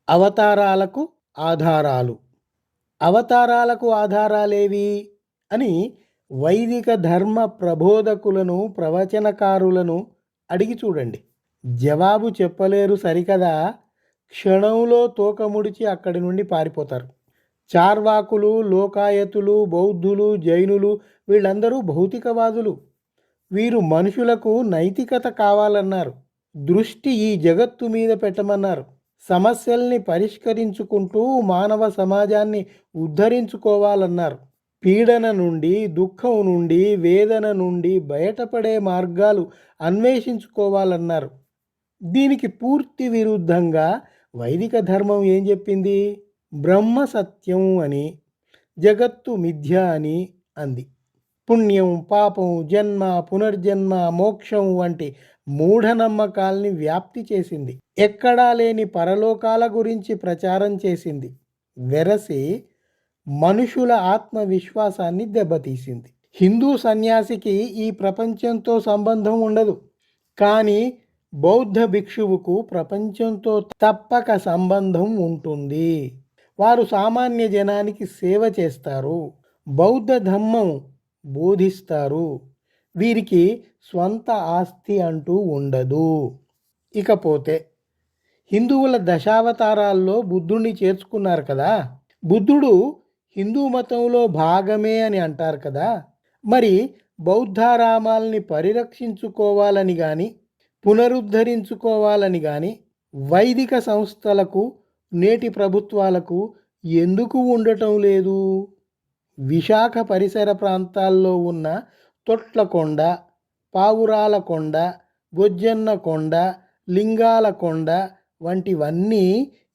అవతారాలకు ఆధారాలు. అవతారాలకు ఆధారాలేవి అని వైదిక ధర్మ ప్రబోధకులను, ప్రవచనకారులను అడిగి చూడండి. జవాబు చెప్పలేరు సరికదా, క్షణంలో తోక ముడిచి అక్కడి నుండి పారిపోతారు. చార్వాకులు, లోకాయతులు, బౌద్ధులు, జైనులు వీళ్ళందరూ భౌతికవాదులు. వీరు మనుషులకు నైతికత కావాలన్నారు. దృష్టి ఈ జగత్తు మీద పెట్టమన్నారు. సమస్యల్ని పరిష్కరించుకుంటూ మానవ సమాజాన్ని ఉద్ధరించుకోవాలన్నారు. పీడన నుండి, దుఃఖం నుండి, వేదన నుండి బయటపడే మార్గాలు అన్వేషించుకోవాలన్నారు. దీనికి పూర్తి విరుద్ధంగా వైదిక ధర్మం ఏం చెప్పింది? బ్రహ్మ సత్యం అని, జగత్తు మిథ్య అని అంది. పుణ్యం, పాపం, జన్మ, పునర్జన్మ, మోక్షం వంటి మూఢనమ్మకాల్ని వ్యాప్తి చేసింది. ఎక్కడా లేని పరలోకాల గురించి ప్రచారం చేసింది. వెరసి మనుషుల ఆత్మవిశ్వాసాన్ని దెబ్బతీసింది. హిందూ సన్యాసికి ఈ ప్రపంచంతో సంబంధం ఉండదు, కానీ బౌద్ధ భిక్షువుకు ప్రపంచంతో తప్పక సంబంధం ఉంటుంది. వారు సామాన్య జనానికి సేవ చేస్తారు, బౌద్ధ ధర్మం బోధిస్తారు. వీరికి స్వంత ఆస్తి అంటూ ఉండదు. ఇకపోతే హిందువుల దశావతారాల్లో బుద్ధుణ్ణి చేర్చుకున్నారు కదా. బుద్ధుడు హిందూ మతంలో భాగమే అని అంటారు కదా. మరి బౌద్ధారామాల్ని పరిరక్షించుకోవాలని కానీ, పునరుద్ధరించుకోవాలని కానీ వైదిక సంస్థలకు, నేటి ప్రభుత్వాలకు ఎందుకు ఉండటం లేదు? విశాఖ పరిసర ప్రాంతాల్లో ఉన్న తొట్లకొండ, పావురాలకొండ, గొజ్జన్నకొండ, లింగాలకొండ వంటివన్నీ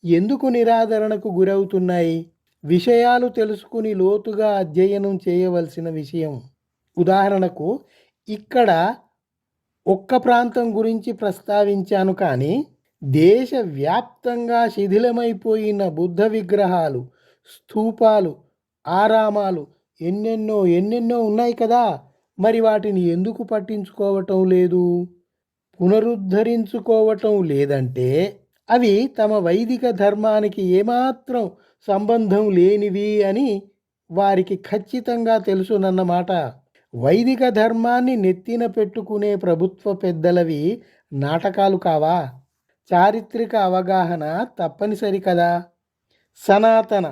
ఎందుకు నిరాదరణకు గురవుతున్నాయి? విషయాలు తెలుసుకుని లోతుగా అధ్యయనం చేయవలసిన విషయం. ఉదాహరణకు ఇక్కడ ఒక్క ప్రాంతం గురించి ప్రస్తావించాను, కానీ దేశవ్యాప్తంగా శిథిలమైపోయిన బుద్ధ విగ్రహాలు, స్తూపాలు, ఆరామాలు ఎన్నెన్నో ఉన్నాయి కదా. మరి వాటిని ఎందుకు పట్టించుకోవటం లేదు, పునరుద్ధరించుకోవటం లేదంటే అవి తమ వైదిక ధర్మానికి ఏమాత్రం సంబంధం లేనివి అని వారికి ఖచ్చితంగా తెలుసునన్నమాట. వైదిక ధర్మాన్ని నెత్తిన పెట్టుకునే ప్రభుత్వ పెద్దలవి నాటకాలు కావా? చారిత్రక అవగాహన తప్పనిసరి కదా. సనాతన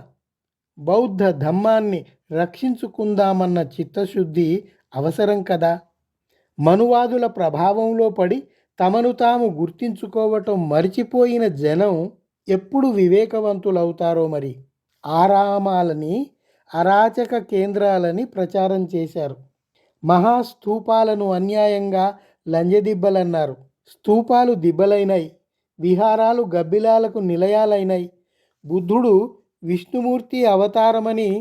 బౌద్ధ ధర్మాన్ని రక్షించుకుందామన్న చిత్తశుద్ధి అవసరం కదా. మనువాదుల ప్రభావంలో పడి తమను తాము గుర్తించుకోవటం మరిచిపోయిన జనం ఎప్పుడు వివేకవంతులవుతారో మరి. ఆరామాలని అరాచక కేంద్రాలని ప్రచారం చేశారు. మహాస్తూపాలను అన్యాయంగా లంజదిబ్బలన్నారు. స్తూపాలు దిబ్బలైనాయి, విహారాలు గబ్బిలాలకు నిలయాలైనాయి. బుద్ధుడు విష్ణుమూర్తి అవతారమని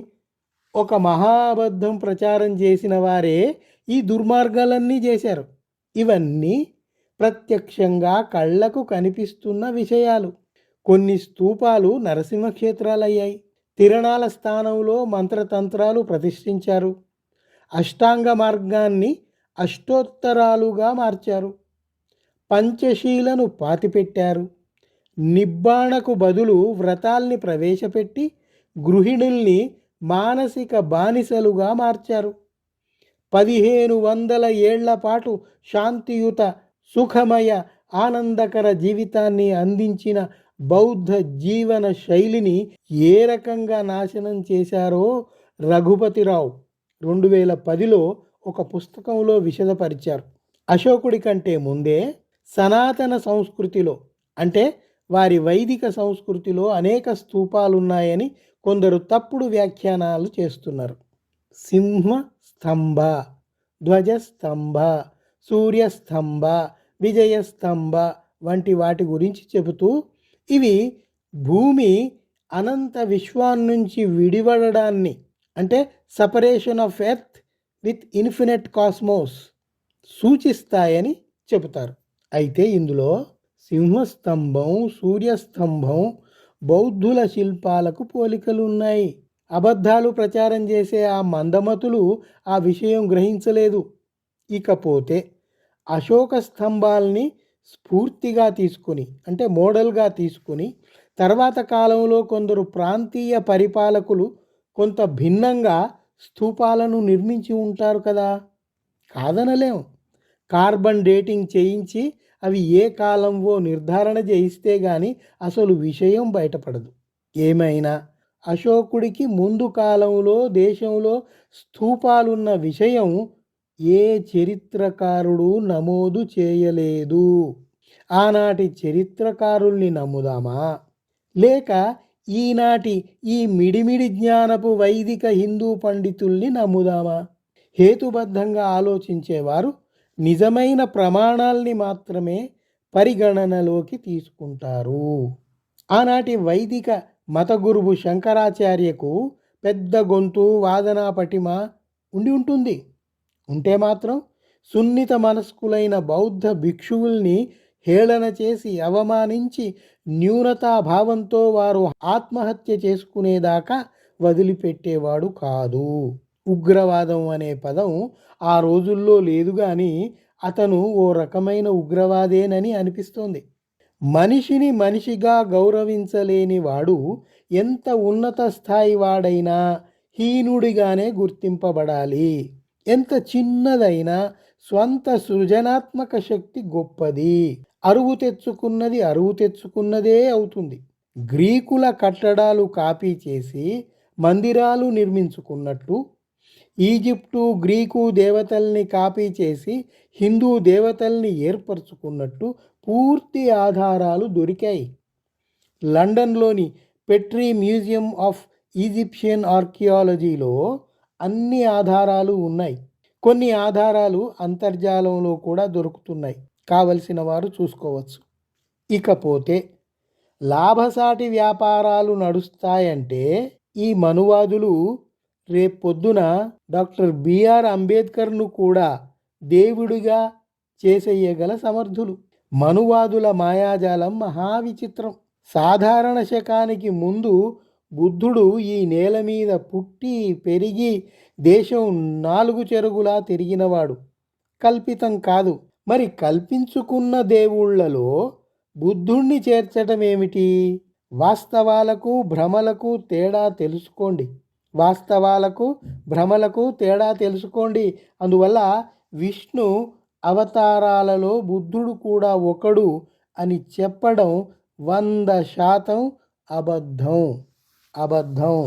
ఒక మహాబద్ధం ప్రచారం చేసిన వారే ఈ దుర్మార్గాలన్నీ చేశారు. ఇవన్నీ ప్రత్యక్షంగా కళ్లకు కనిపిస్తున్న విషయాలు. కొన్ని స్తూపాలు నరసింహక్షేత్రాలయ్యాయి. తిరణాల స్థానంలో మంత్రతంత్రాలు ప్రతిష్ఠించారు. అష్టాంగ మార్గాన్ని అష్టోత్తరాలుగా మార్చారు. పంచశీలను పాతిపెట్టారు. నిబ్బాణకు బదులు వ్రతాల్ని ప్రవేశపెట్టి గృహిణుల్ని మానసిక బానిసలుగా మార్చారు. 1500 ఏళ్ల పాటు శాంతియుత, సుఖమయ, ఆనందకర జీవితాన్ని అందించిన బౌద్ధ జీవన శైలిని ఏ రకంగా నాశనం చేశారో రఘుపతిరావు 2010లో ఒక పుస్తకంలో విశదపరిచారు. అశోకుడి కంటే ముందే సనాతన సంస్కృతిలో, అంటే వారి వైదిక సంస్కృతిలో అనేక స్తూపాలున్నాయని కొందరు తప్పుడు వ్యాఖ్యానాలు చేస్తున్నారు. సింహ స్తంభ, ధ్వజస్తంభ, సూర్యస్తంభ, విజయస్తంభ వంటి వాటి గురించి చెబుతూ ఇవి భూమి అనంత విశ్వాన్నించి విడివడడాన్ని, అంటే separation of earth with infinite cosmos సూచిస్తాయని చెబుతారు. అయితే ఇందులో సింహస్తంభం, సూర్యస్తంభం బౌద్ధుల శిల్పాలకు పోలికలు ఉన్నాయి. అబద్ధాలు ప్రచారం చేసే ఆ మందమతులు ఆ విషయం గ్రహించలేదు. ఇకపోతే అశోక స్తంభాల్ని స్ఫూర్తిగా తీసుకుని, అంటే మోడల్గా తీసుకుని తర్వాత కాలంలో కొందరు ప్రాంతీయ పరిపాలకులు కొంత భిన్నంగా స్తూపాలను నిర్మించి ఉంటారు కదా, కాదనలేం. కార్బన్ డేటింగ్ చేయించి అవి ఏ కాలంవో నిర్ధారణ చేయిస్తే గాని అసలు విషయం బయటపడదు. ఏమైనా అశోకుడికి ముందు కాలంలో దేశంలో స్తూపాలున్న విషయం ఏ చరిత్రకారుడు నమోదు చేయలేదు. ఆనాటి చరిత్రకారుల్ని నమ్ముదామా, లేక ఈనాటి ఈ మిడిమిడి జ్ఞానపు వైదిక హిందూ పండితుల్ని నమ్ముదామా? హేతుబద్ధంగా ఆలోచించేవారు నిజమైన ప్రమాణాల్ని మాత్రమే పరిగణనలోకి తీసుకుంటారు. ఆనాటి వైదిక మత గురువు శంకరాచార్యకు పెద్ద గొంతు, వాదనా పటిమ ఉండి ఉంటుంది. ఉంటే మాత్రం సున్నిత మనస్కులైన బౌద్ధ భిక్షువుల్ని హేళన చేసి అవమానించి న్యూనతాభావంతో వారు ఆత్మహత్య చేసుకునేదాకా వదిలిపెట్టేవాడు కాదు. ఉగ్రవాదం అనే పదం ఆ రోజుల్లో లేదు కానీ అతను ఓ రకమైన ఉగ్రవాదేనని అనిపిస్తోంది. మనిషిని మనిషిగా గౌరవించలేని వాడు ఎంత ఉన్నత స్థాయి వాడైనా హీనుడిగానే గుర్తింపబడాలి. ఎంత చిన్నదైనా స్వంత సృజనాత్మక శక్తి గొప్పది. అరువు తెచ్చుకున్నదే అవుతుంది. గ్రీకుల కట్టడాలు కాపీ చేసి మందిరాలు నిర్మించుకున్నట్టు, ఈజిప్టు గ్రీకు దేవతల్ని కాపీ చేసి హిందూ దేవతల్ని ఏర్పరచుకున్నట్టు పూర్తి ఆధారాలు దొరికాయి. లండన్లోని పెట్రీ మ్యూజియం ఆఫ్ ఈజిప్షియన్ ఆర్కియాలజీలో అన్ని ఆధారాలు ఉన్నాయి. కొన్ని ఆధారాలు అంతర్జాలంలో కూడా దొరుకుతున్నాయి. కావలసిన వారు చూసుకోవచ్చు. ఇకపోతే లాభసాటి వ్యాపారాలు నడుస్తాయంటే ఈ మనువాదులు రేపొద్దున డాక్టర్ బిఆర్ అంబేద్కర్ను కూడా దేవుడిగా చేసేయగల సమర్థులు. మనువాదుల మాయాజాలం మహావిచిత్రం. సాధారణ శకానికి ముందు బుద్ధుడు ఈ నేల మీద పుట్టి పెరిగి దేశం 4 చెరుగులా తిరిగినవాడు. కల్పితం కాదు. మరి కల్పించుకున్న దేవుళ్లలో బుద్ధుణ్ణి చేర్చటం ఏమిటి? వాస్తవాలకు భ్రమలకు తేడా తెలుసుకోండి. అందువల్ల విష్ణు అవతారాలలో బుద్ధుడు కూడా ఒకడు అని చెప్పడం 100% అబద్ధం.